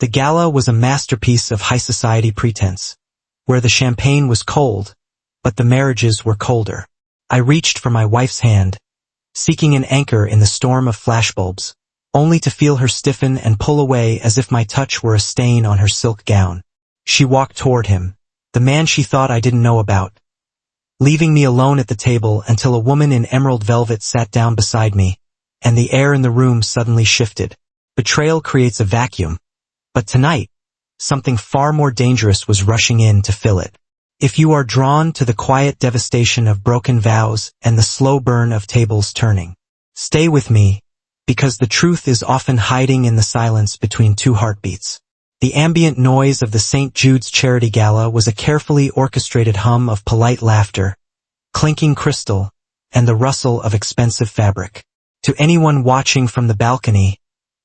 The gala was a masterpiece of high society pretense, where the champagne was cold, but the marriages were colder. I reached for my wife's hand, seeking an anchor in the storm of flashbulbs, only to feel her stiffen and pull away as if my touch were a stain on her silk gown. She walked toward him, the man she thought I didn't know about, leaving me alone at the table until a woman in emerald velvet sat down beside me, and the air in the room suddenly shifted. Betrayal creates a vacuum, but tonight, something far more dangerous was rushing in to fill it. If you are drawn to the quiet devastation of broken vows and the slow burn of tables turning, stay with me, because the truth is often hiding in the silence between two heartbeats. The ambient noise of the St. Jude's Charity Gala was a carefully orchestrated hum of polite laughter, clinking crystal, and the rustle of expensive fabric. To anyone watching from the balcony,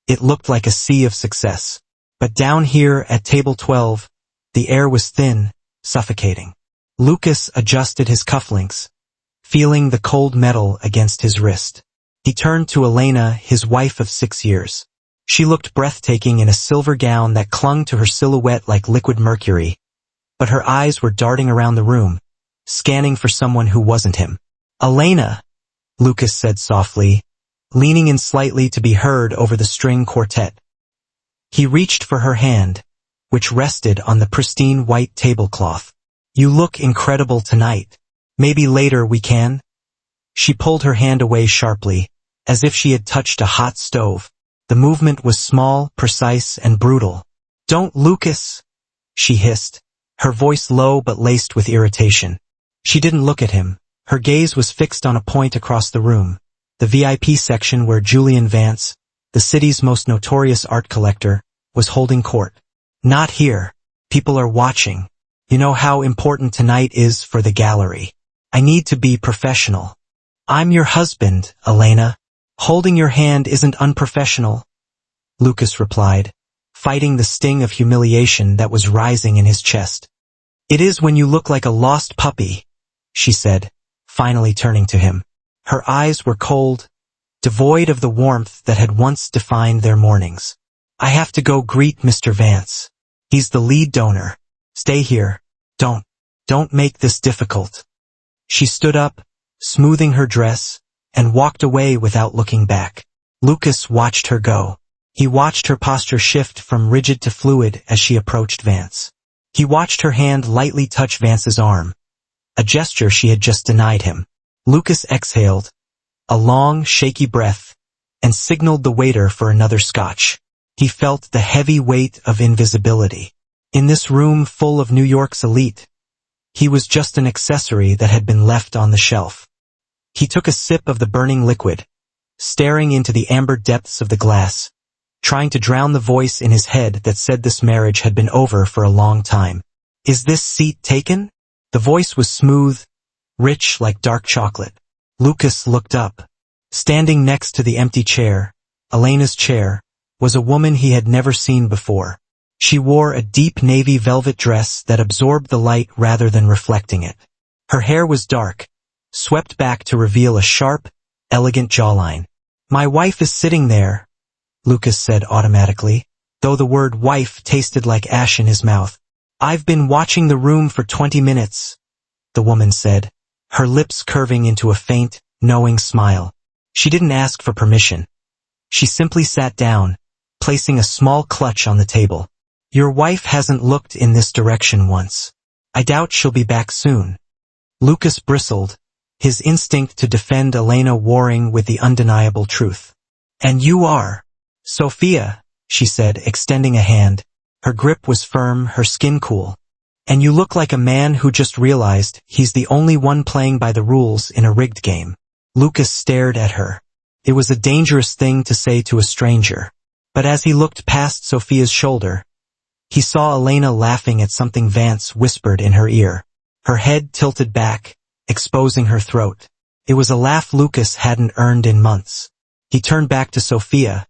it looked like a sea of success. But down here at table 12, the air was thin, suffocating. Lucas adjusted his cufflinks, feeling the cold metal against his wrist. He turned to Elena, his wife of 6 years. She looked breathtaking in a silver gown that clung to her silhouette like liquid mercury, but her eyes were darting around the room, scanning for someone who wasn't him. "Elena," Lucas said softly, leaning in slightly to be heard over the string quartet. He reached for her hand, which rested on the pristine white tablecloth. "You look incredible tonight. Maybe later we can?" She pulled her hand away sharply, as if she had touched a hot stove. The movement was small, precise, and brutal. "Don't, Lucas," she hissed, her voice low but laced with irritation. She didn't look at him. Her gaze was fixed on a point across the room, the VIP section where Julian Vance, the city's most notorious art collector, was holding court. "Not here. People are watching. You know how important tonight is for the gallery. I need to be professional." "I'm your husband, Elena. Holding your hand isn't unprofessional," Lucas replied, fighting the sting of humiliation that was rising in his chest. "It is when you look like a lost puppy," she said, finally turning to him. Her eyes were cold, devoid of the warmth that had once defined their mornings. "I have to go greet Mr. Vance. He's the lead donor. Stay here. Don't make this difficult." She stood up, smoothing her dress, and walked away without looking back. Lucas watched her go. He watched her posture shift from rigid to fluid as she approached Vance. He watched her hand lightly touch Vance's arm, a gesture she had just denied him. Lucas exhaled, a long, shaky breath, and signaled the waiter for another scotch. He felt the heavy weight of invisibility. In this room full of New York's elite, he was just an accessory that had been left on the shelf. He took a sip of the burning liquid, staring into the amber depths of the glass, trying to drown the voice in his head that said this marriage had been over for a long time. "Is this seat taken?" The voice was smooth, rich like dark chocolate. Lucas looked up. Standing next to the empty chair, Elena's chair, was a woman he had never seen before. She wore a deep navy velvet dress that absorbed the light rather than reflecting it. Her hair was dark, swept back to reveal a sharp, elegant jawline. "My wife is sitting there," Lucas said automatically, though the word wife tasted like ash in his mouth. "I've been watching the room for 20 minutes, the woman said, her lips curving into a faint, knowing smile. She didn't ask for permission. She simply sat down, placing a small clutch on the table. "Your wife hasn't looked in this direction once. I doubt she'll be back soon." Lucas bristled, his instinct to defend Elena warring with the undeniable truth. "And you are Sophia," she said, extending a hand. Her grip was firm, her skin cool. "And you look like a man who just realized he's the only one playing by the rules in a rigged game." Lucas stared at her. It was a dangerous thing to say to a stranger. But as he looked past Sophia's shoulder, he saw Elena laughing at something Vance whispered in her ear. Her head tilted back, exposing her throat. It was a laugh Lucas hadn't earned in months. He turned back to Sophia,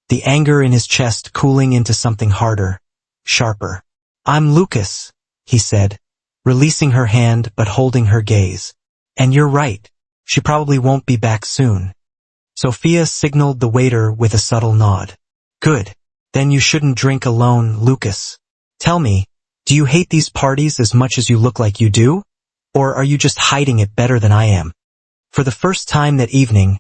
the anger in his chest cooling into something harder, sharper. "I'm Lucas," he said, releasing her hand but holding her gaze. "And you're right. She probably won't be back soon." Sophia signaled the waiter with a subtle nod. "Good. Then you shouldn't drink alone, Lucas. Tell me, do you hate these parties as much as you look like you do? Or are you just hiding it better than I am? For the first time that evening,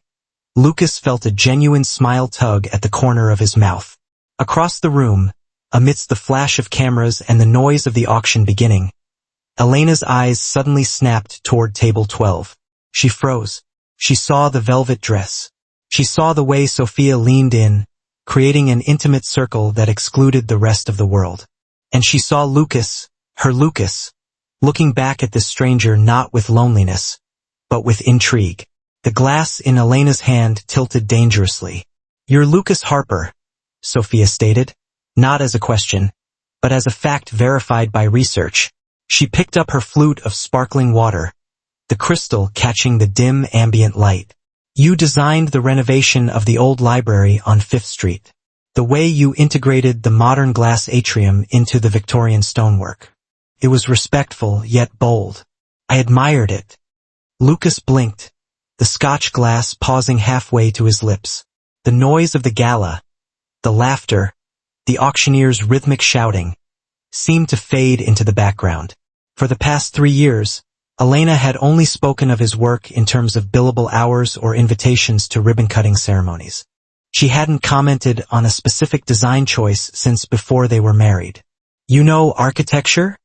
Lucas felt a genuine smile tug at the corner of his mouth. Across the room, amidst the flash of cameras and the noise of the auction beginning, Elena's eyes suddenly snapped toward table 12. She froze. She saw the velvet dress. She saw the way Sophia leaned in, creating an intimate circle that excluded the rest of the world. And she saw Lucas, her Lucas, looking back at this stranger not with loneliness, but with intrigue. The glass in Elena's hand tilted dangerously. "You're Lucas Harper," Sophia stated, not as a question, but as a fact verified by research. She picked up her flute of sparkling water, the crystal catching the dim ambient light. "You designed the renovation of the old library on 5th Street. The way you integrated the modern glass atrium into the Victorian stonework. It was respectful yet bold. I admired it." Lucas blinked, the Scotch glass pausing halfway to his lips. The noise of the gala, the laughter, the auctioneer's rhythmic shouting, seemed to fade into the background. For the past 3 years, Elena had only spoken of his work in terms of billable hours or invitations to ribbon-cutting ceremonies. She hadn't commented on a specific design choice since before they were married. "You know architecture?"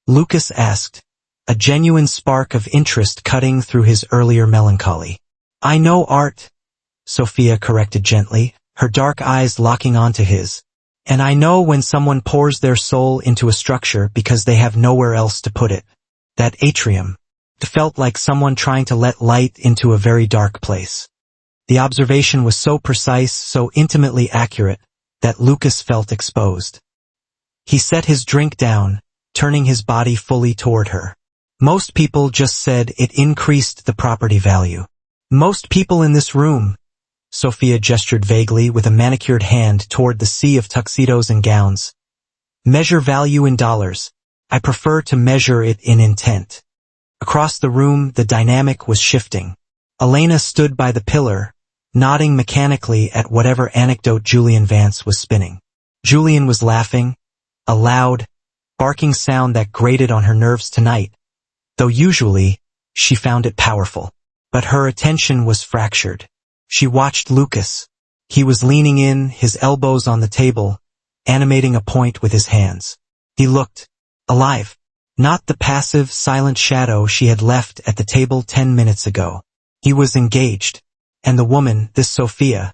Lucas asked, a genuine spark of interest cutting through his earlier melancholy. "I know art," Sophia corrected gently, her dark eyes locking onto his. "And I know when someone pours their soul into a structure because they have nowhere else to put it. That atrium. It felt like someone trying to let light into a very dark place." The observation was so precise, so intimately accurate, that Lucas felt exposed. He set his drink down, turning his body fully toward her. "Most people just said it increased the property value. Most people in this room," Sophia gestured vaguely with a manicured hand toward the sea of tuxedos and gowns, "measure value in dollars. I prefer to measure it in intent." Across the room, the dynamic was shifting. Elena stood by the pillar, nodding mechanically at whatever anecdote Julian Vance was spinning. Julian was laughing, a loud, barking sound that grated on her nerves tonight, though usually, she found it powerful. But her attention was fractured. She watched Lucas. He was leaning in, his elbows on the table, animating a point with his hands. He looked alive, not the passive, silent shadow she had left at the table 10 minutes ago. He was engaged. And the woman, this Sophia,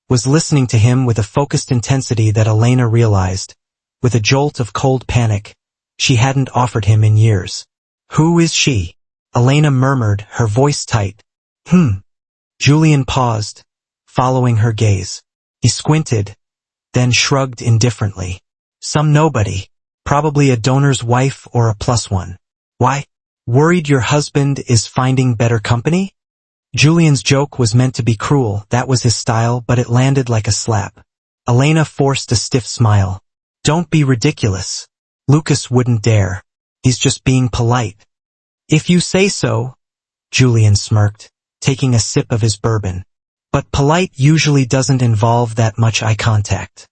was listening to him with a focused intensity that Elena realized, with a jolt of cold panic, she hadn't offered him in years. "Who is she?" Elena murmured, her voice tight. Julian paused, following her gaze. He squinted, then shrugged indifferently. "Some nobody. Probably a donor's wife or a plus one." "Why? Worried your husband is finding better company?" Julian's joke was meant to be cruel, that was his style, but it landed like a slap. Elena forced a stiff smile. "Don't be ridiculous. Lucas wouldn't dare. He's just being polite." "If you say so," Julian smirked, taking a sip of his bourbon. "But polite usually doesn't involve that much eye contact."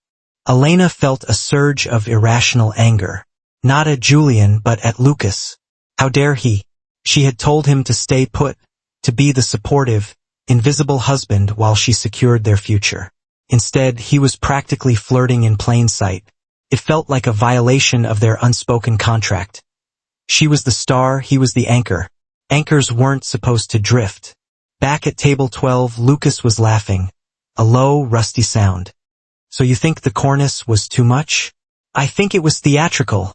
Elena felt a surge of irrational anger. Not at Julian, but at Lucas. How dare he? She had told him to stay put, to be the supportive, invisible husband while she secured their future. Instead, he was practically flirting in plain sight. It felt like a violation of their unspoken contract. She was the star, he was the anchor. Anchors weren't supposed to drift. Back at table 12, Lucas was laughing, a low, rusty sound. "So you think the cornice was too much?" "I think it was theatrical,"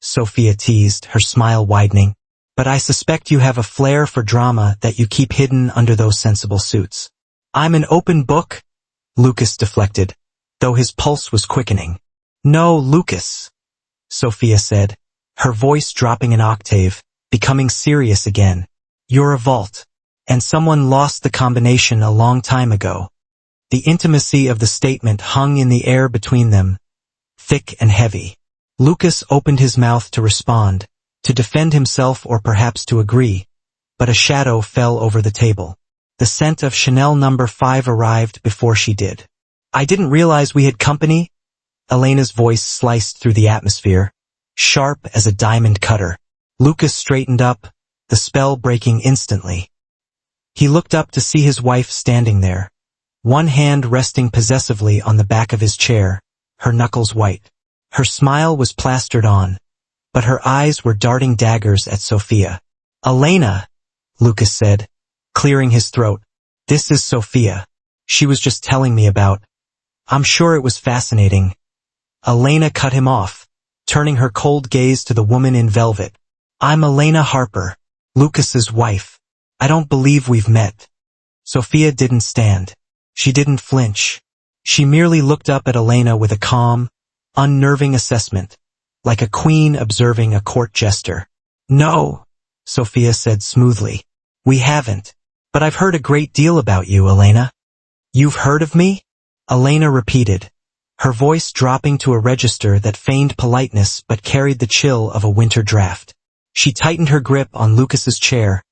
Sophia teased, her smile widening. "But I suspect you have a flair for drama that you keep hidden under those sensible suits." "I'm an open book," Lucas deflected, though his pulse was quickening. "No, Lucas," Sophia said, her voice dropping an octave, becoming serious again. "You're a vault, and someone lost the combination a long time ago." The intimacy of the statement hung in the air between them, thick and heavy. Lucas opened his mouth to respond, to defend himself or perhaps to agree, but a shadow fell over the table. The scent of Chanel No. 5 arrived before she did. "I didn't realize we had company," Elena's voice sliced through the atmosphere, sharp as a diamond cutter. Lucas straightened up, the spell breaking instantly. He looked up to see his wife standing there, one hand resting possessively on the back of his chair, her knuckles white. Her smile was plastered on, but her eyes were darting daggers at Sophia. "Elena," Lucas said, clearing his throat. "This is Sophia. She was just telling me about. I'm sure it was fascinating." Elena cut him off, turning her cold gaze to the woman in velvet. "I'm Elena Harper, Lucas's wife. I don't believe we've met." Sophia didn't stand. She didn't flinch. She merely looked up at Elena with a calm, unnerving assessment, like a queen observing a court jester. "No," Sophia said smoothly. "We haven't. But I've heard a great deal about you, Elena." "You've heard of me?" Elena repeated, her voice dropping to a register that feigned politeness but carried the chill of a winter draft. She tightened her grip on Lucas's chair,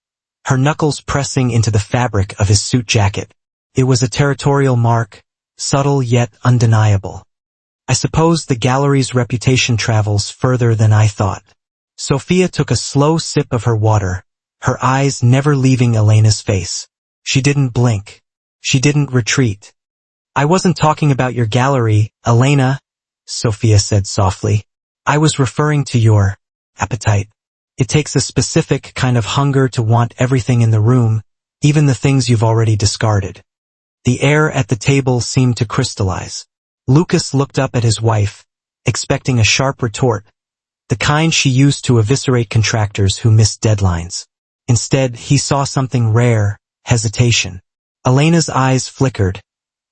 her knuckles pressing into the fabric of his suit jacket. It was a territorial mark, subtle yet undeniable. "I suppose the gallery's reputation travels further than I thought." Sophia took a slow sip of her water, her eyes never leaving Elena's face. She didn't blink. She didn't retreat. "I wasn't talking about your gallery, Elena," Sophia said softly. "I was referring to your appetite. It takes a specific kind of hunger to want everything in the room, even the things you've already discarded." The air at the table seemed to crystallize. Lucas looked up at his wife, expecting a sharp retort, the kind she used to eviscerate contractors who missed deadlines. Instead, he saw something rare, hesitation. Elena's eyes flickered,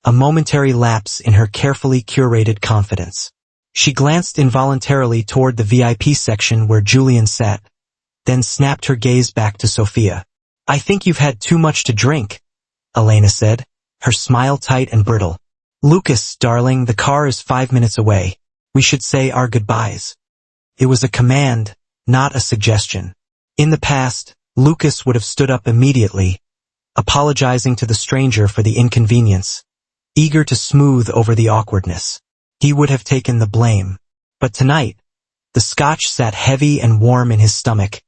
a momentary lapse in her carefully curated confidence. She glanced involuntarily toward the VIP section where Julian sat, then snapped her gaze back to Sophia. "I think you've had too much to drink," Elena said, her smile tight and brittle. "Lucas, darling, the car is 5 minutes away. We should say our goodbyes." It was a command, not a suggestion. In the past, Lucas would have stood up immediately, apologizing to the stranger for the inconvenience, eager to smooth over the awkwardness. He would have taken the blame. But tonight, the scotch sat heavy and warm in his stomach,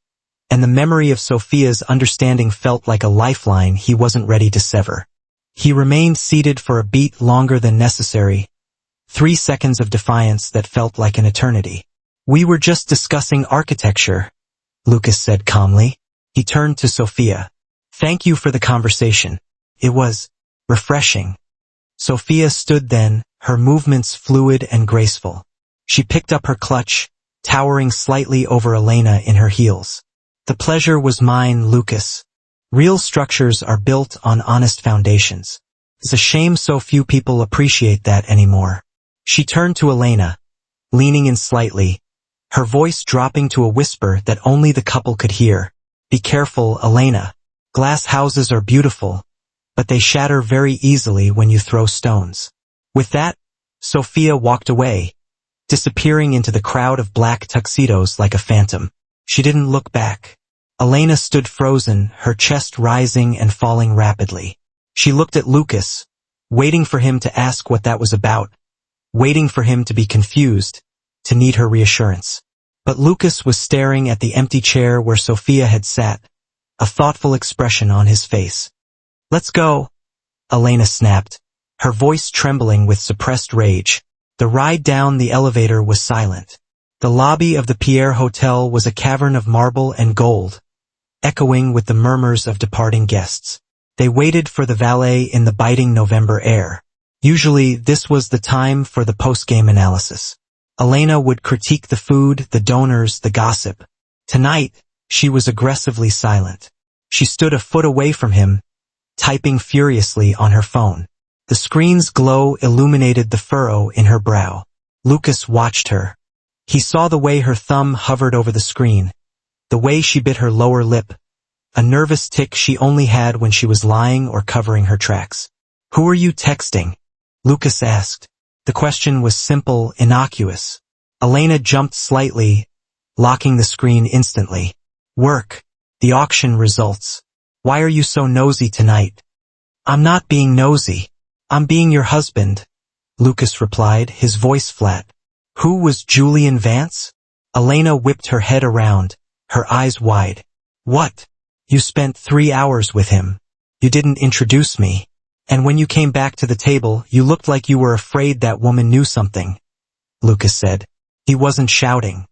and the memory of Sophia's understanding felt like a lifeline he wasn't ready to sever. He remained seated for a beat longer than necessary, 3 seconds of defiance that felt like an eternity. "We were just discussing architecture," Lucas said calmly. He turned to Sophia. "Thank you for the conversation. It was refreshing." Sophia stood then, her movements fluid and graceful. She picked up her clutch, towering slightly over Elena in her heels. "The pleasure was mine, Lucas. Real structures are built on honest foundations. It's a shame so few people appreciate that anymore." She turned to Elena, leaning in slightly, her voice dropping to a whisper that only the couple could hear. "Be careful, Elena. Glass houses are beautiful, but they shatter very easily when you throw stones." With that, Sophia walked away, disappearing into the crowd of black tuxedos like a phantom. She didn't look back. Elena stood frozen, her chest rising and falling rapidly. She looked at Lucas, waiting for him to ask what that was about, waiting for him to be confused, to need her reassurance. But Lucas was staring at the empty chair where Sophia had sat, a thoughtful expression on his face. "Let's go," Elena snapped, her voice trembling with suppressed rage. The ride down the elevator was silent. The lobby of the Pierre Hotel was a cavern of marble and gold, echoing with the murmurs of departing guests. They waited for the valet in the biting November air. Usually, this was the time for the post-game analysis. Elena would critique the food, the donors, the gossip. Tonight, she was aggressively silent. She stood a foot away from him, typing furiously on her phone. The screen's glow illuminated the furrow in her brow. Lucas watched her. He saw the way her thumb hovered over the screen, the way she bit her lower lip, a nervous tic she only had when she was lying or covering her tracks. "Who are you texting?" Lucas asked. The question was simple, innocuous. Elena jumped slightly, locking the screen instantly. "Work. The auction results. Why are you so nosy tonight?" "I'm not being nosy. I'm being your husband," Lucas replied, his voice flat. Who was Julian Vance? Elena whipped her head around, her eyes wide. What? You spent 3 hours with him. You didn't introduce me. And when you came back to the table, you looked like you were afraid that woman knew something. Lucas said. He wasn't shouting.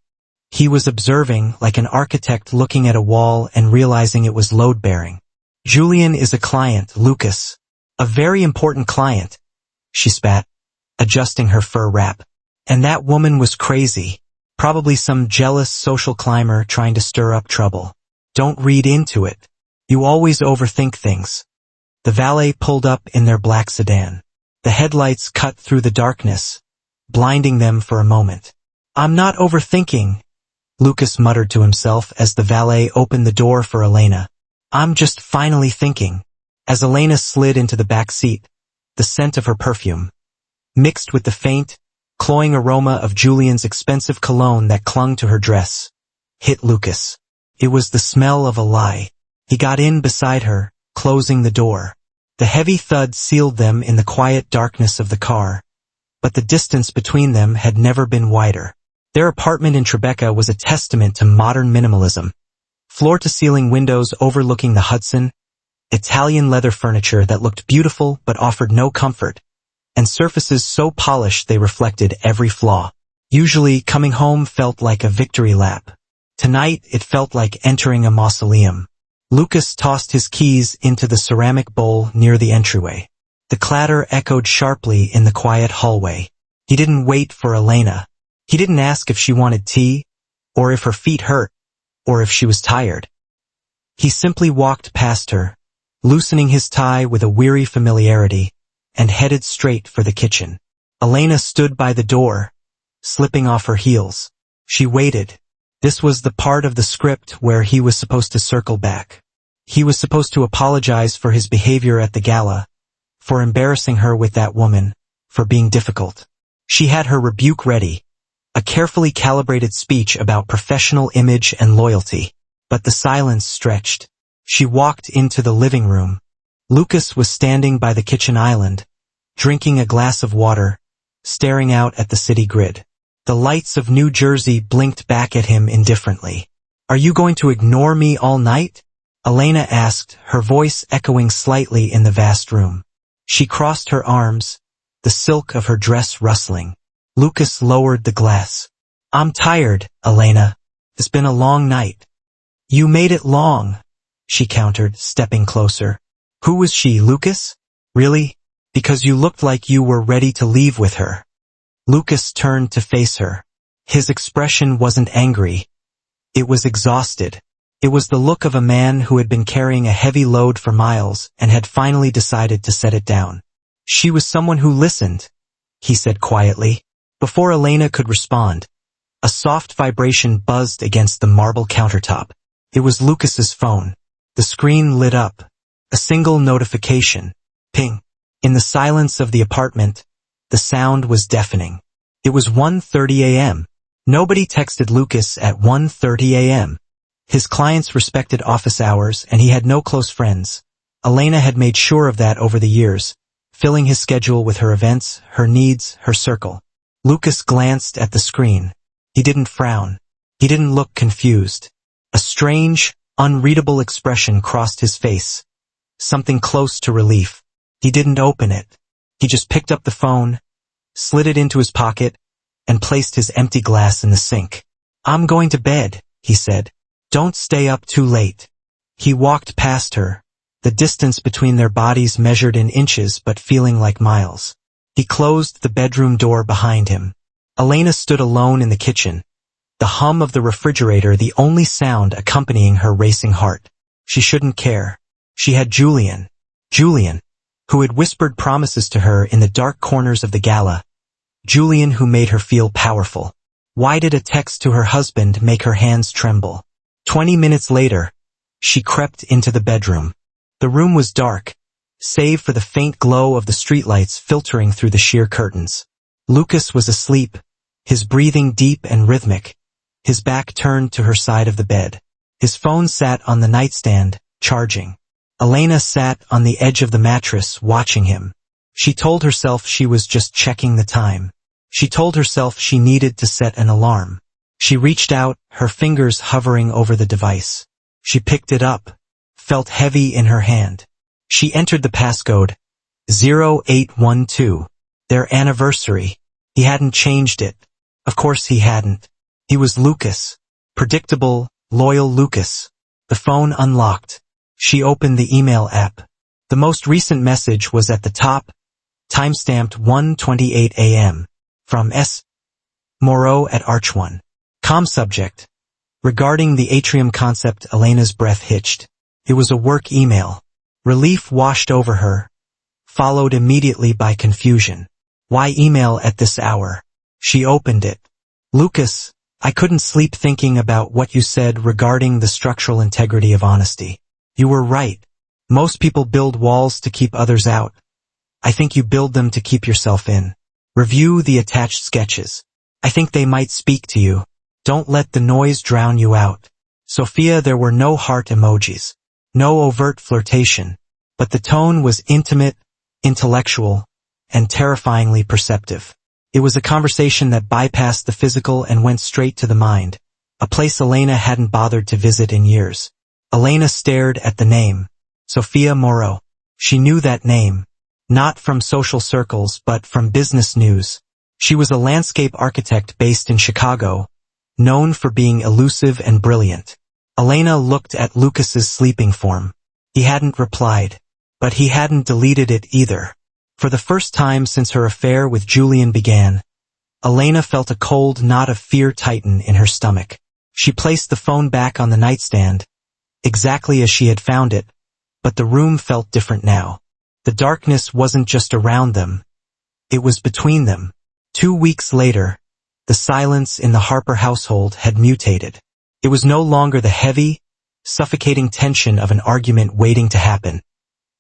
He was observing, like an architect looking at a wall and realizing it was load-bearing. Julian is a client, Lucas. A very important client. She spat, adjusting her fur wrap. And that woman was crazy. Probably some jealous social climber trying to stir up trouble. Don't read into it. You always overthink things. The valet pulled up in their black sedan. The headlights cut through the darkness, blinding them for a moment. I'm not overthinking, Lucas muttered to himself as the valet opened the door for Elena. I'm just finally thinking. As Elena slid into the back seat, the scent of her perfume, mixed with the faint, cloying aroma of Julian's expensive cologne that clung to her dress, hit Lucas. It was the smell of a lie. He got in beside her, closing the door. The heavy thud sealed them in the quiet darkness of the car, but the distance between them had never been wider. Their apartment in Tribeca was a testament to modern minimalism. Floor-to-ceiling windows overlooking the Hudson, Italian leather furniture that looked beautiful but offered no comfort, and surfaces so polished they reflected every flaw. Usually, coming home felt like a victory lap. Tonight, it felt like entering a mausoleum. Lucas tossed his keys into the ceramic bowl near the entryway. The clatter echoed sharply in the quiet hallway. He didn't wait for Elena. He didn't ask if she wanted tea, or if her feet hurt, or if she was tired. He simply walked past her, loosening his tie with a weary familiarity, and headed straight for the kitchen. Elena stood by the door, slipping off her heels. She waited. This was the part of the script where he was supposed to circle back. He was supposed to apologize for his behavior at the gala, for embarrassing her with that woman, for being difficult. She had her rebuke ready, a carefully calibrated speech about professional image and loyalty. But the silence stretched. She walked into the living room. Lucas was standing by the kitchen island, drinking a glass of water, staring out at the city grid. The lights of New Jersey blinked back at him indifferently. Are you going to ignore me all night? Elena asked, her voice echoing slightly in the vast room. She crossed her arms, the silk of her dress rustling. Lucas lowered the glass. I'm tired, Elena. It's been a long night. You made it long, she countered, stepping closer. Who was she, Lucas? Really? Because you looked like you were ready to leave with her. Lucas turned to face her. His expression wasn't angry. It was exhausted. It was the look of a man who had been carrying a heavy load for miles and had finally decided to set it down. She was someone who listened, he said quietly. Before Elena could respond, a soft vibration buzzed against the marble countertop. It was Lucas's phone. The screen lit up. A single notification. Ping. In the silence of the apartment, the sound was deafening. It was 1:30 a.m. Nobody texted Lucas at 1:30 a.m. His clients respected office hours and he had no close friends. Elena had made sure of that over the years, filling his schedule with her events, her needs, her circle. Lucas glanced at the screen. He didn't frown. He didn't look confused. A strange, unreadable expression crossed his face. Something close to relief. He didn't open it. He just picked up the phone, slid it into his pocket, and placed his empty glass in the sink. I'm going to bed, he said. Don't stay up too late. He walked past her, the distance between their bodies measured in inches but feeling like miles. He closed the bedroom door behind him. Elena stood alone in the kitchen, the hum of the refrigerator the only sound accompanying her racing heart. She shouldn't care. She had Julian, who had whispered promises to her in the dark corners of the gala. Julian who made her feel powerful. Why did a text to her husband make her hands tremble? 20 minutes later, she crept into the bedroom. The room was dark, save for the faint glow of the streetlights filtering through the sheer curtains. Lucas was asleep, his breathing deep and rhythmic, his back turned to her side of the bed. His phone sat on the nightstand, charging. Elena sat on the edge of the mattress, watching him. She told herself she was just checking the time. She told herself she needed to set an alarm. She reached out, her fingers hovering over the device. She picked it up, felt heavy in her hand. She entered the passcode, 0812. Their anniversary. He hadn't changed it. Of course he hadn't. He was Lucas. Predictable, loyal Lucas. The phone unlocked. She opened the email app. The most recent message was at the top, timestamped 1:28 a.m. from S. Moreau at Arch1. Subject. Regarding the atrium concept, Elena's breath hitched. It was a work email. Relief washed over her, followed immediately by confusion. Why email at this hour? She opened it. Lucas, I couldn't sleep thinking about what you said regarding the structural integrity of honesty. You were right. Most people build walls to keep others out. I think you build them to keep yourself in. Review the attached sketches. I think they might speak to you. Don't let the noise drown you out. Sophia, there were no heart emojis. No overt flirtation. But the tone was intimate, intellectual, and terrifyingly perceptive. It was a conversation that bypassed the physical and went straight to the mind, a place Elena hadn't bothered to visit in years. Elena stared at the name, Sophia Moreau. She knew that name, not from social circles but from business news. She was a landscape architect based in Chicago, known for being elusive and brilliant. Elena looked at Lucas's sleeping form. He hadn't replied, but he hadn't deleted it either. For the first time since her affair with Julian began, Elena felt a cold knot of fear tighten in her stomach. She placed the phone back on the nightstand, exactly as she had found it, but the room felt different now. The darkness wasn't just around them, it was between them. 2 weeks later, the silence in the Harper household had mutated. It was no longer the heavy, suffocating tension of an argument waiting to happen.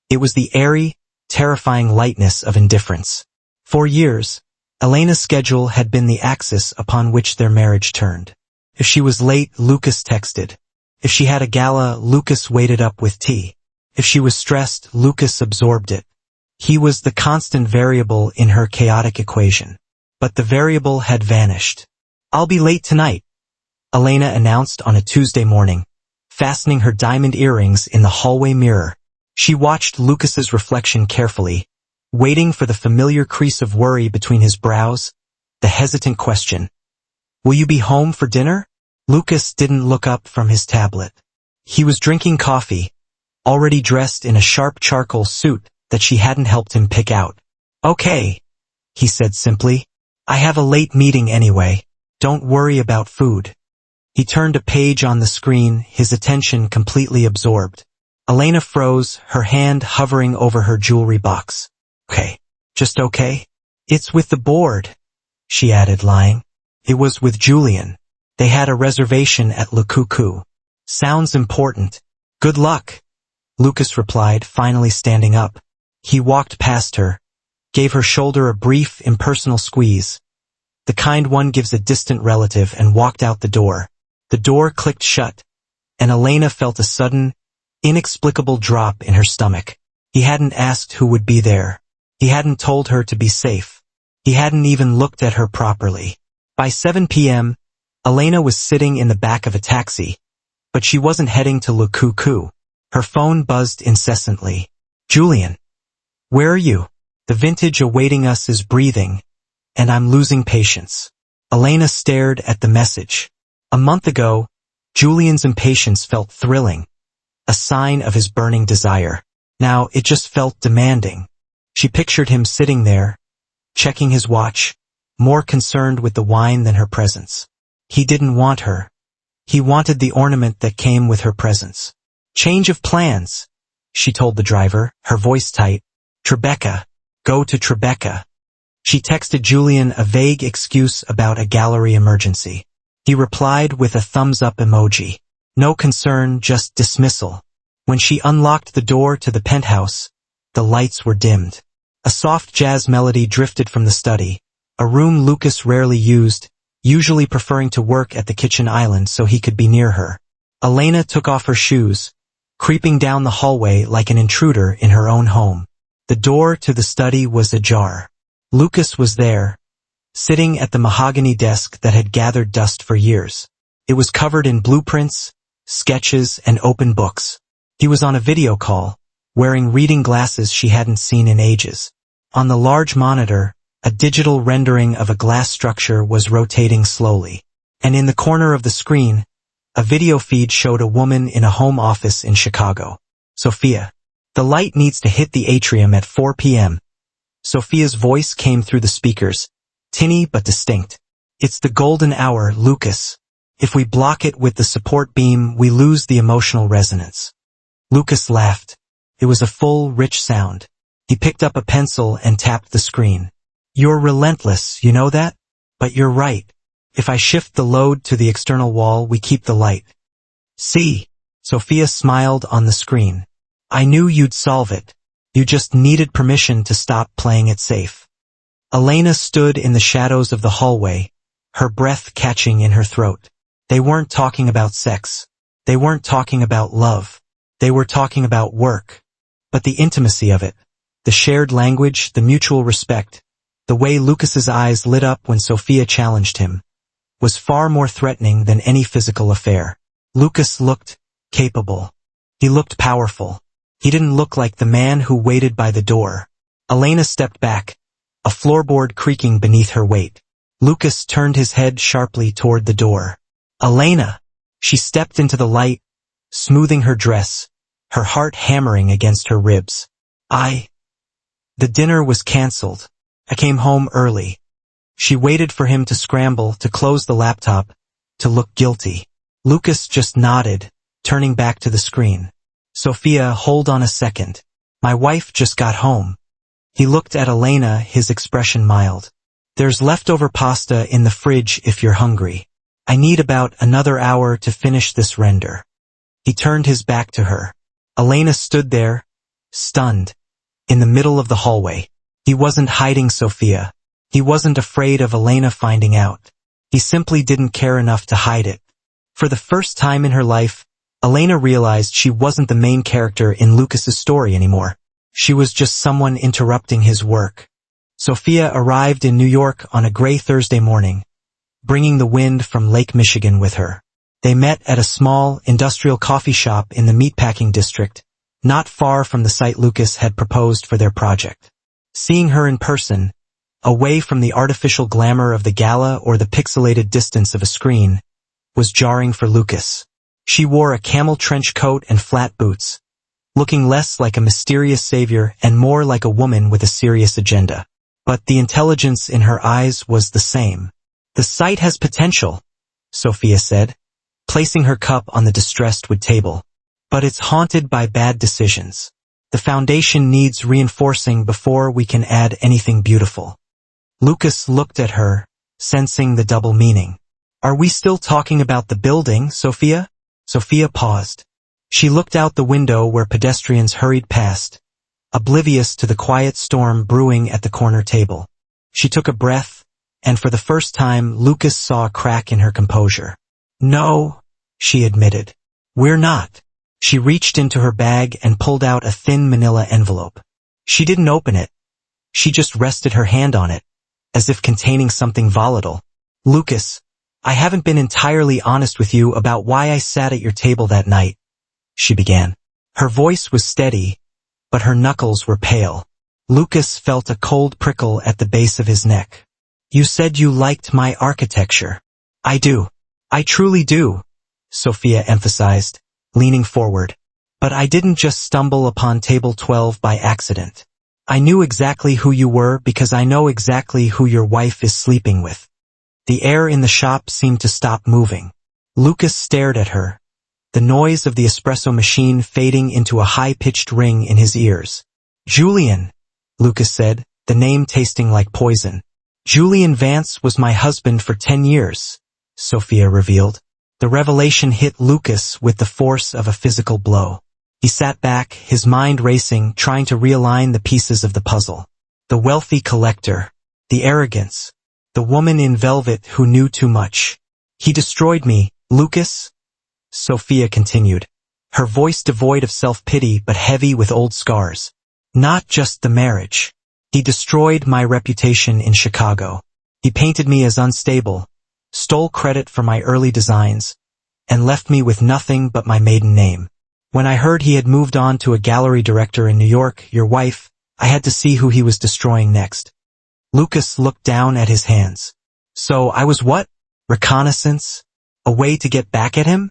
It was the airy, terrifying lightness of indifference. For years, Elena's schedule had been the axis upon which their marriage turned. If she was late, Lucas texted. If she had a gala, Lucas waited up with tea. If she was stressed, Lucas absorbed it. He was the constant variable in her chaotic equation. But the variable had vanished. I'll be late tonight, Elena announced on a Tuesday morning, fastening her diamond earrings in the hallway mirror. She watched Lucas's reflection carefully, waiting for the familiar crease of worry between his brows, the hesitant question. Will you be home for dinner? Lucas didn't look up from his tablet. He was drinking coffee, already dressed in a sharp charcoal suit that she hadn't helped him pick out. Okay, he said simply. I have a late meeting anyway. Don't worry about food. He turned a page on the screen, his attention completely absorbed. Elena froze, her hand hovering over her jewelry box. Okay. Just okay? It's with the board, she added, lying. It was with Julian. They had a reservation at Le Cuckoo. Sounds important. Good luck, Lucas replied, finally standing up. He walked past her, gave her shoulder a brief, impersonal squeeze, the kind one gives a distant relative, and walked out the door. The door clicked shut, and Elena felt a sudden, inexplicable drop in her stomach. He hadn't asked who would be there. He hadn't told her to be safe. He hadn't even looked at her properly. By 7 p.m., Elena was sitting in the back of a taxi, but she wasn't heading to Le Cuckoo. Her phone buzzed incessantly. Julian, where are you? The vintage awaiting us is breathing, and I'm losing patience. Elena stared at the message. A month ago, Julian's impatience felt thrilling, a sign of his burning desire. Now it just felt demanding. She pictured him sitting there, checking his watch, more concerned with the wine than her presence. He didn't want her. He wanted the ornament that came with her presence. Change of plans, she told the driver, her voice tight. Tribeca, go to Tribeca. She texted Julian a vague excuse about a gallery emergency. He replied with a thumbs-up emoji. No concern, just dismissal. When she unlocked the door to the penthouse, the lights were dimmed. A soft jazz melody drifted from the study, a room Lucas rarely used, usually preferring to work at the kitchen island so he could be near her. Elena took off her shoes, creeping down the hallway like an intruder in her own home. The door to the study was ajar. Lucas was there, sitting at the mahogany desk that had gathered dust for years. It was covered in blueprints, sketches, and open books. He was on a video call, wearing reading glasses she hadn't seen in ages. On the large monitor, a digital rendering of a glass structure was rotating slowly. And in the corner of the screen, a video feed showed a woman in a home office in Chicago. Sophia. The light needs to hit the atrium at 4 p.m. Sophia's voice came through the speakers, tinny but distinct. It's the golden hour, Lucas. If we block it with the support beam, we lose the emotional resonance. Lucas laughed. It was a full, rich sound. He picked up a pencil and tapped the screen. You're relentless, you know that? But you're right. If I shift the load to the external wall, we keep the light. See? Sophia smiled on the screen. I knew you'd solve it. You just needed permission to stop playing it safe. Elena stood in the shadows of the hallway, her breath catching in her throat. They weren't talking about sex. They weren't talking about love. They were talking about work. But the intimacy of it, the shared language, the mutual respect, the way Lucas's eyes lit up when Sophia challenged him, was far more threatening than any physical affair. Lucas looked capable. He looked powerful. He didn't look like the man who waited by the door. Elena stepped back, a floorboard creaking beneath her weight. Lucas turned his head sharply toward the door. Elena! She stepped into the light, smoothing her dress, her heart hammering against her ribs. The dinner was cancelled. I came home early. She waited for him to scramble, to close the laptop, to look guilty. Lucas just nodded, turning back to the screen. Sophia, hold on a second. My wife just got home. He looked at Elena, his expression mild. There's leftover pasta in the fridge if you're hungry. I need about another hour to finish this render. He turned his back to her. Elena stood there, stunned, in the middle of the hallway. He wasn't hiding Sophia. He wasn't afraid of Elena finding out. He simply didn't care enough to hide it. For the first time in her life, Elena realized she wasn't the main character in Lucas's story anymore. She was just someone interrupting his work. Sophia arrived in New York on a gray Thursday morning, bringing the wind from Lake Michigan with her. They met at a small, industrial coffee shop in the meatpacking district, not far from the site Lucas had proposed for their project. Seeing her in person, away from the artificial glamour of the gala or the pixelated distance of a screen, was jarring for Lucas. She wore a camel trench coat and flat boots, looking less like a mysterious savior and more like a woman with a serious agenda. But the intelligence in her eyes was the same. The site has potential, Sophia said, placing her cup on the distressed wood table. But it's haunted by bad decisions. The foundation needs reinforcing before we can add anything beautiful. Lucas looked at her, sensing the double meaning. Are we still talking about the building, Sophia? Sophia paused. She looked out the window where pedestrians hurried past, oblivious to the quiet storm brewing at the corner table. She took a breath, and for the first time Lucas saw a crack in her composure. No, she admitted. We're not. She reached into her bag and pulled out a thin manila envelope. She didn't open it. She just rested her hand on it, as if containing something volatile. Lucas, I haven't been entirely honest with you about why I sat at your table that night, she began. Her voice was steady, but her knuckles were pale. Lucas felt a cold prickle at the base of his neck. You said you liked my architecture. I do. I truly do, Sophia emphasized, leaning forward. But I didn't just stumble upon table 12 by accident. I knew exactly who you were because I know exactly who your wife is sleeping with. The air in the shop seemed to stop moving. Lucas stared at her, the noise of the espresso machine fading into a high-pitched ring in his ears. Julian, Lucas said, the name tasting like poison. Julian Vance was my husband for 10 years, Sophia revealed. The revelation hit Lucas with the force of a physical blow. He sat back, his mind racing, trying to realign the pieces of the puzzle. The wealthy collector, the arrogance, the woman in velvet who knew too much. He destroyed me, Lucas, Sophia continued, her voice devoid of self-pity but heavy with old scars. Not just the marriage. He destroyed my reputation in Chicago. He painted me as unstable, stole credit for my early designs, and left me with nothing but my maiden name. When I heard he had moved on to a gallery director in New York, your wife, I had to see who he was destroying next. Lucas looked down at his hands. So I was what? Reconnaissance? A way to get back at him?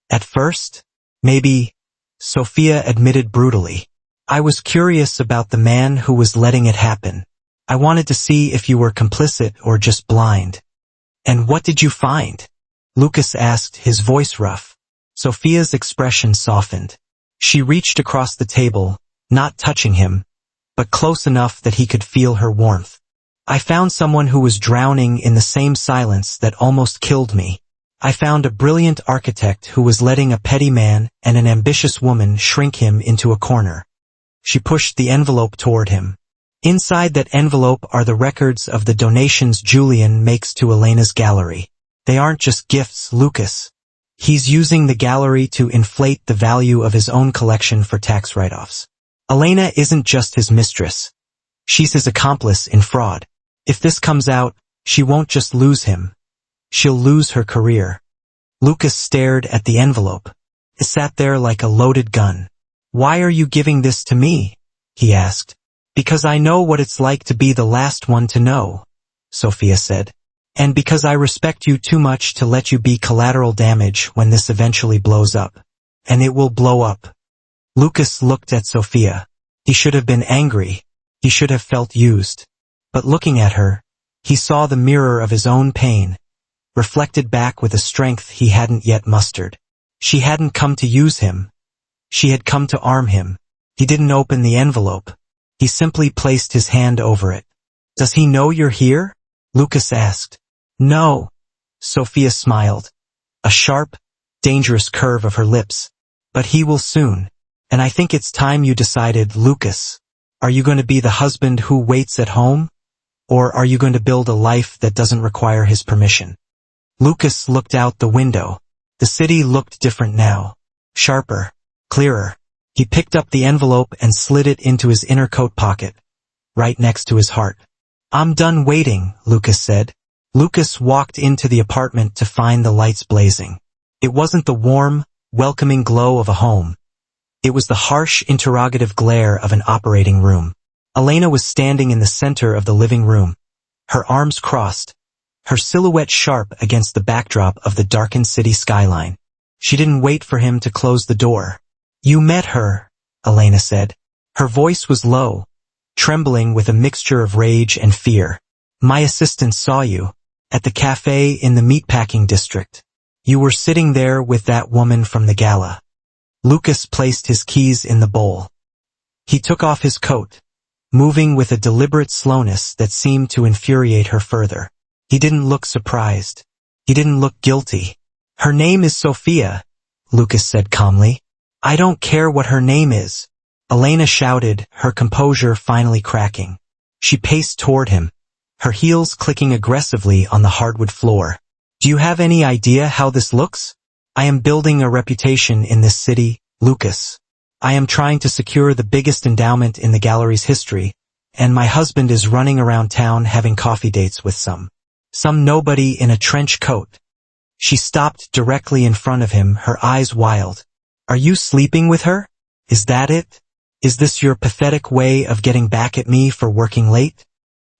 At first? Maybe, Sophia admitted brutally. I was curious about the man who was letting it happen. I wanted to see if you were complicit or just blind. And what did you find? Lucas asked, his voice rough. Sophia's expression softened. She reached across the table, not touching him, but close enough that he could feel her warmth. I found someone who was drowning in the same silence that almost killed me. I found a brilliant architect who was letting a petty man and an ambitious woman shrink him into a corner. She pushed the envelope toward him. Inside that envelope are the records of the donations Julian makes to Elena's gallery. They aren't just gifts, Lucas. He's using the gallery to inflate the value of his own collection for tax write-offs. Elena isn't just his mistress. She's his accomplice in fraud. If this comes out, she won't just lose him. She'll lose her career. Lucas stared at the envelope. It sat there like a loaded gun. Why are you giving this to me? He asked. Because I know what it's like to be the last one to know, Sophia said. And because I respect you too much to let you be collateral damage when this eventually blows up. And it will blow up. Lucas looked at Sophia. He should have been angry. He should have felt used. But looking at her, he saw the mirror of his own pain, reflected back with a strength he hadn't yet mustered. She hadn't come to use him. She had come to arm him. He didn't open the envelope. He simply placed his hand over it. Does he know you're here? Lucas asked. No. Sophia smiled. A sharp, dangerous curve of her lips. But he will soon. And I think it's time you decided, Lucas. Are you going to be the husband who waits at home? Or are you going to build a life that doesn't require his permission? Lucas looked out the window. The city looked different now. Sharper. Clearer. He picked up the envelope and slid it into his inner coat pocket, right next to his heart. I'm done waiting, Lucas said. Lucas walked into the apartment to find the lights blazing. It wasn't the warm, welcoming glow of a home. It was the harsh, interrogative glare of an operating room. Elena was standing in the center of the living room, her arms crossed, her silhouette sharp against the backdrop of the darkened city skyline. She didn't wait for him to close the door. You met her, Elena said. Her voice was low, trembling with a mixture of rage and fear. My assistant saw you, at the cafe in the meatpacking district. You were sitting there with that woman from the gala. Lucas placed his keys in the bowl. He took off his coat, moving with a deliberate slowness that seemed to infuriate her further. He didn't look surprised. He didn't look guilty. Her name is Sophia, Lucas said calmly. I don't care what her name is, Elena shouted, her composure finally cracking. She paced toward him, her heels clicking aggressively on the hardwood floor. Do you have any idea how this looks? I am building a reputation in this city, Lucas. I am trying to secure the biggest endowment in the gallery's history, and my husband is running around town having coffee dates with some nobody in a trench coat. She stopped directly in front of him, her eyes wild. Are you sleeping with her? Is that it? Is this your pathetic way of getting back at me for working late?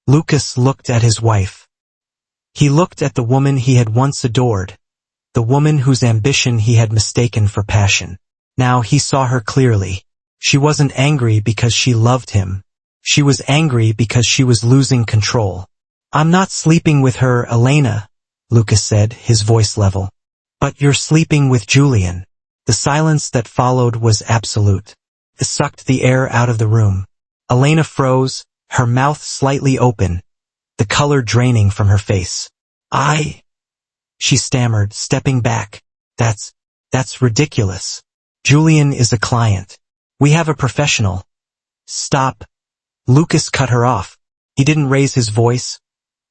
Lucas looked at his wife. He looked at the woman he had once adored, the woman whose ambition he had mistaken for passion. Now he saw her clearly. She wasn't angry because she loved him. She was angry because she was losing control. I'm not sleeping with her, Elena, Lucas said, his voice level. But you're sleeping with Julian. The silence that followed was absolute. It sucked the air out of the room. Elena froze, her mouth slightly open, the color draining from her face. She stammered, stepping back. That's ridiculous. Julian is a client. We have a professional. Stop. Lucas cut her off. He didn't raise his voice,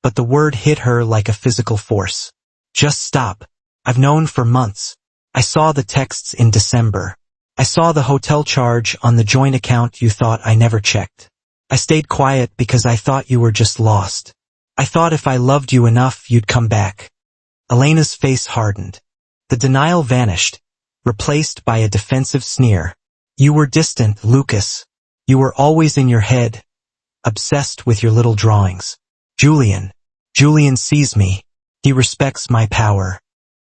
but the word hit her like a physical force. Just stop. I've known for months. I saw the texts in December. I saw the hotel charge on the joint account you thought I never checked. I stayed quiet because I thought you were just lost. I thought if I loved you enough you'd come back. Elena's face hardened. The denial vanished, replaced by a defensive sneer. You were distant, Lucas. You were always in your head, obsessed with your little drawings. Julian sees me. He respects my power.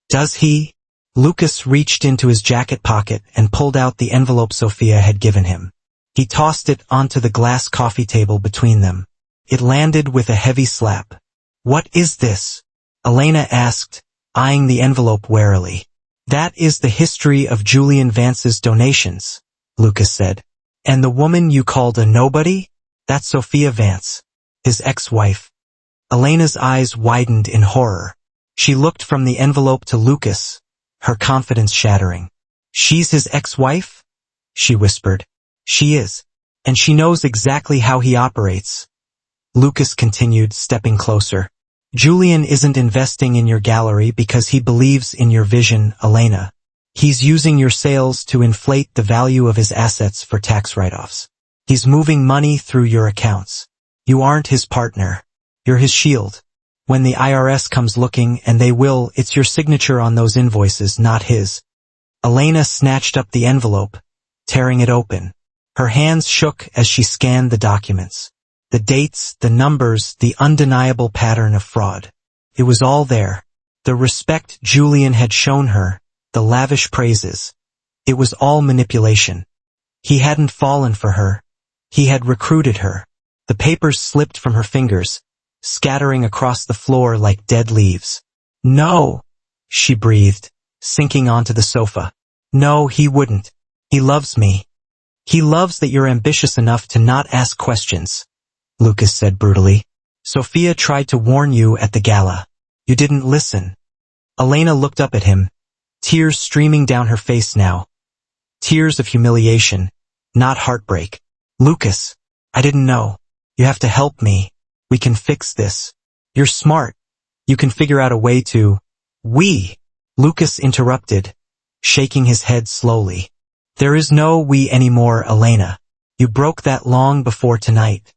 Does he? Lucas reached into his jacket pocket and pulled out the envelope Sophia had given him. He tossed it onto the glass coffee table between them. It landed with a heavy slap. What is this? Elena asked, eyeing the envelope warily. That is the history of Julian Vance's donations, Lucas said. And the woman you called a nobody? That's Sophia Vance, his ex-wife. Elena's eyes widened in horror. She looked from the envelope to Lucas, her confidence shattering. She's his ex-wife? She whispered. She is. And she knows exactly how he operates. Lucas continued, stepping closer. Julian isn't investing in your gallery because he believes in your vision, Elena. He's using your sales to inflate the value of his assets for tax write-offs. He's moving money through your accounts. You aren't his partner. You're his shield. When the IRS comes looking, and they will, it's your signature on those invoices, not his. Elena snatched up the envelope, tearing it open. Her hands shook as she scanned the documents. The dates, the numbers, the undeniable pattern of fraud. It was all there. The respect Julian had shown her, the lavish praises. It was all manipulation. He hadn't fallen for her. He had recruited her. The papers slipped from her fingers, scattering across the floor like dead leaves. No, she breathed, sinking onto the sofa. No, he wouldn't. He loves me. He loves that you're ambitious enough to not ask questions, Lucas said brutally. Sophia tried to warn you at the gala. You didn't listen. Elena looked up at him, tears streaming down her face now. Tears of humiliation, not heartbreak. Lucas, I didn't know. You have to help me. We can fix this. You're smart. You can figure out a way to... We, Lucas interrupted, shaking his head slowly. There is no we anymore, Elena. You broke that long before tonight.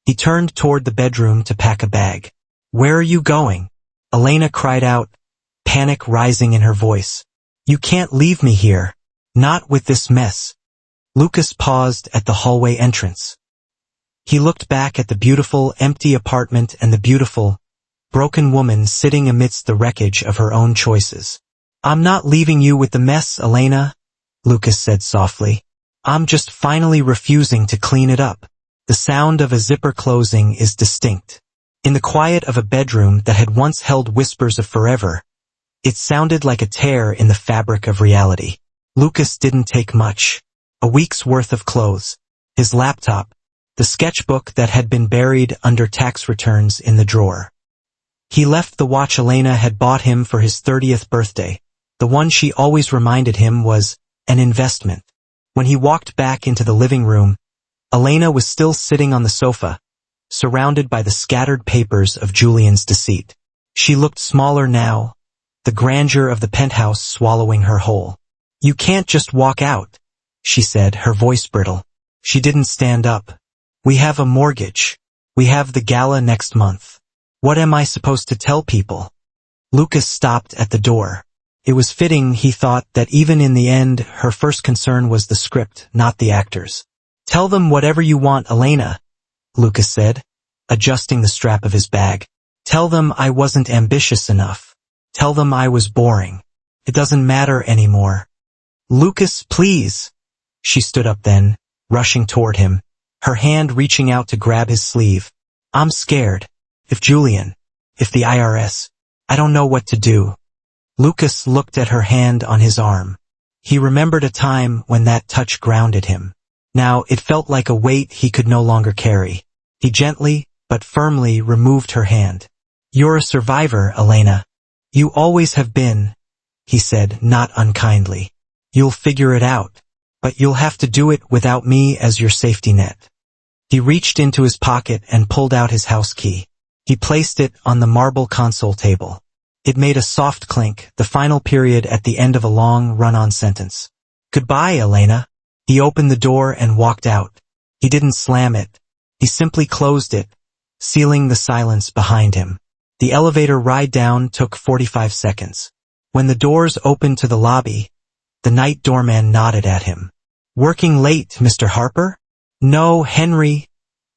He turned toward the bedroom to pack a bag. Where are you going? Elena cried out, panic rising in her voice. You can't leave me here. Not with this mess. Lucas paused at the hallway entrance. He looked back at the beautiful, empty apartment and the beautiful, broken woman sitting amidst the wreckage of her own choices. I'm not leaving you with the mess, Elena, Lucas said softly. I'm just finally refusing to clean it up. The sound of a zipper closing is distinct. In the quiet of a bedroom that had once held whispers of forever, it sounded like a tear in the fabric of reality. Lucas didn't take much. A week's worth of clothes, his laptop, the sketchbook that had been buried under tax returns in the drawer. He left the watch Elena had bought him for his 30th birthday. The one she always reminded him was an investment. When he walked back into the living room, Elena was still sitting on the sofa, surrounded by the scattered papers of Julian's deceit. She looked smaller now, the grandeur of the penthouse swallowing her whole. You can't just walk out, she said, her voice brittle. She didn't stand up. We have a mortgage. We have the gala next month. What am I supposed to tell people? Lucas stopped at the door. It was fitting, he thought, that even in the end, her first concern was the script, not the actors. Tell them whatever you want, Elena, Lucas said, adjusting the strap of his bag. Tell them I wasn't ambitious enough. Tell them I was boring. It doesn't matter anymore. Lucas, please. She stood up then, rushing toward him, her hand reaching out to grab his sleeve. I'm scared. If Julian, if the IRS, I don't know what to do. Lucas looked at her hand on his arm. He remembered a time when that touch grounded him. Now it felt like a weight he could no longer carry. He gently, but firmly removed her hand. You're a survivor, Elena. You always have been, he said, not unkindly. You'll figure it out, but you'll have to do it without me as your safety net. He reached into his pocket and pulled out his house key. He placed it on the marble console table. It made a soft clink, the final period at the end of a long, run-on sentence. "Goodbye, Elena." He opened the door and walked out. He didn't slam it. He simply closed it, sealing the silence behind him. The elevator ride down took 45 seconds. When the doors opened to the lobby, the night doorman nodded at him. "Working late, Mr. Harper?" "No, Henry,"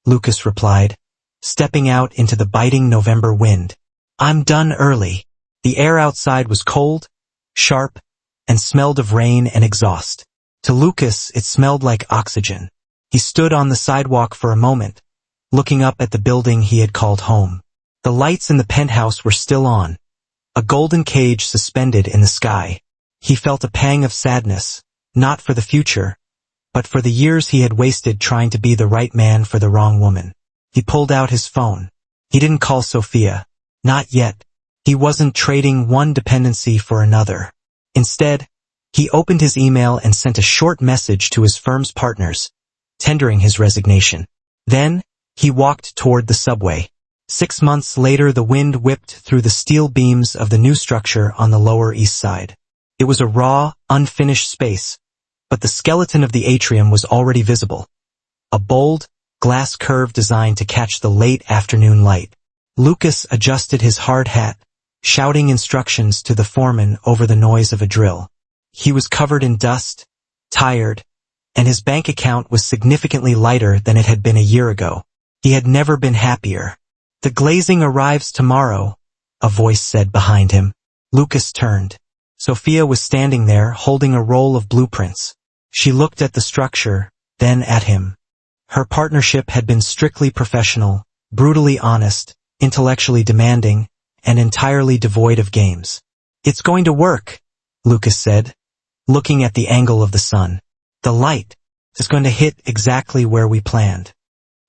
Lucas replied, stepping out into the biting November wind. "I'm done early." The air outside was cold, sharp, and smelled of rain and exhaust. To Lucas, it smelled like oxygen. He stood on the sidewalk for a moment, looking up at the building he had called home. The lights in the penthouse were still on, a golden cage suspended in the sky. He felt a pang of sadness, not for the future, but for the years he had wasted trying to be the right man for the wrong woman. He pulled out his phone. He didn't call Sophia. Not yet. He wasn't trading one dependency for another. Instead, he opened his email and sent a short message to his firm's partners, tendering his resignation. Then, he walked toward the subway. 6 months later, the wind whipped through the steel beams of the new structure on the Lower East Side. It was a raw, unfinished space, but the skeleton of the atrium was already visible. A bold, glass curve designed to catch the late afternoon light. Lucas adjusted his hard hat, shouting instructions to the foreman over the noise of a drill. He was covered in dust, tired, and his bank account was significantly lighter than it had been a year ago. He had never been happier. "The glazing arrives tomorrow," a voice said behind him. Lucas turned. Sophia was standing there holding a roll of blueprints. She looked at the structure, then at him. Her partnership had been strictly professional, brutally honest, intellectually demanding, and entirely devoid of games. "It's going to work," Lucas said, looking at the angle of the sun. "The light is going to hit exactly where we planned."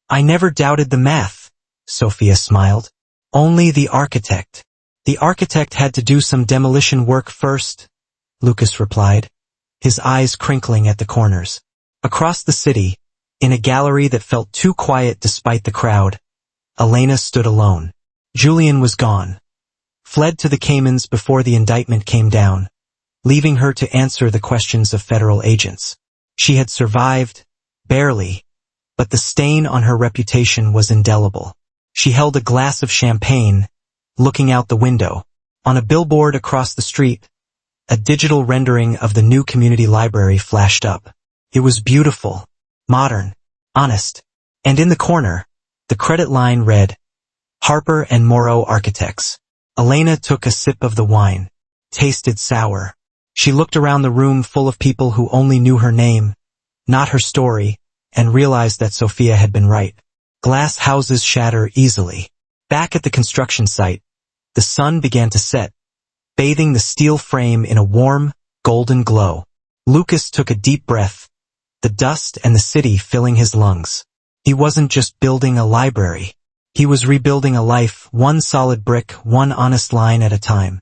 "I never doubted the math," Sophia smiled. "Only the architect." "The architect had to do some demolition work first," Lucas replied, his eyes crinkling at the corners. Across the city, in a gallery that felt too quiet despite the crowd, Elena stood alone. Julian was gone, fled to the Caymans before the indictment came down, leaving her to answer the questions of federal agents. She had survived, barely, but the stain on her reputation was indelible. She held a glass of champagne, looking out the window. On a billboard across the street, a digital rendering of the new community library flashed up. It was beautiful, modern, honest, and in the corner, the credit line read, "Harper and Morrow Architects." Elena took a sip of the wine, tasted sour. She looked around the room full of people who only knew her name, not her story, and realized that Sophia had been right. Glass houses shatter easily. Back at the construction site, the sun began to set, bathing the steel frame in a warm, golden glow. Lucas took a deep breath, the dust and the city filling his lungs. He wasn't just building a library. He was rebuilding a life, one solid brick, one honest line at a time.